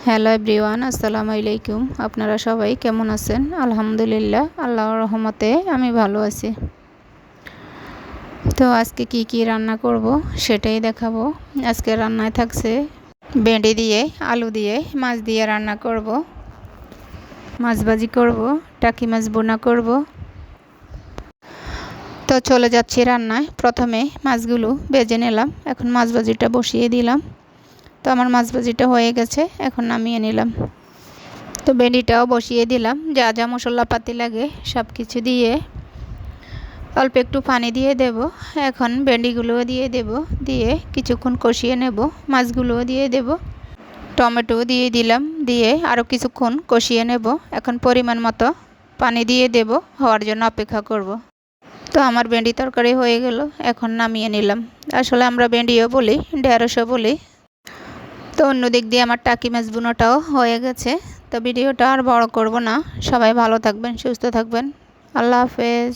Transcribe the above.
Hello everyone, আসসালামু আলাইকুম। আপনারা সবাই কেমন আছেন? আলহামদুলিল্লাহ, আল্লাহর রহমতে আমি ভালো আছি। তো আজকে কি রান্না করব সেটাই দেখাবো। আজকে রান্নায় থাকছে ভেন্ডি দিয়ে, আলু দিয়ে, মাছ দিয়ে রান্না করব। মাছ ভাজি করব, টাকি মাছ বোনা করব। তো চলে যাচ্ছি রান্নায়। প্রথমে মাছগুলো ভেজে নিলাম, এখন মাছ ভাজিটা বসিয়ে দিলাম। তো আমার মাছ ভাজিটা হয়ে গেছে, এখন নামিয়ে নিলাম। তো ভেন্ডিটাও বসিয়ে দিলাম, যা যা মশলাপাতি লাগে সব কিছু দিয়ে অল্প একটু পানি দিয়ে দেব। এখন ভেন্ডিগুলোও দিয়ে দেব, দিয়ে কিছুক্ষণ কষিয়ে নেব। মাছগুলোও দিয়ে দেব, টমেটো দিয়ে দিলাম, দিয়ে আরও কিছুক্ষণ কষিয়ে নেব। এখন পরিমাণ মতো পানি দিয়ে দেব, হওয়ার জন্য অপেক্ষা করব। তো আমার ভেন্ডি তরকারি হয়ে গেল, এখন নামিয়ে নিলাম। আসলে আমরা ভেন্ডিও বলি, ঢেঁড়সও বলি। তো অন্য দিক দিয়ে আমার টাকি মাছ বোনাটাও হয়ে গেছে। তো ভিডিওটা আর বড় করব না। সবাই ভালো থাকবেন, সুস্থ থাকবেন। আল্লাহ হাফেজ।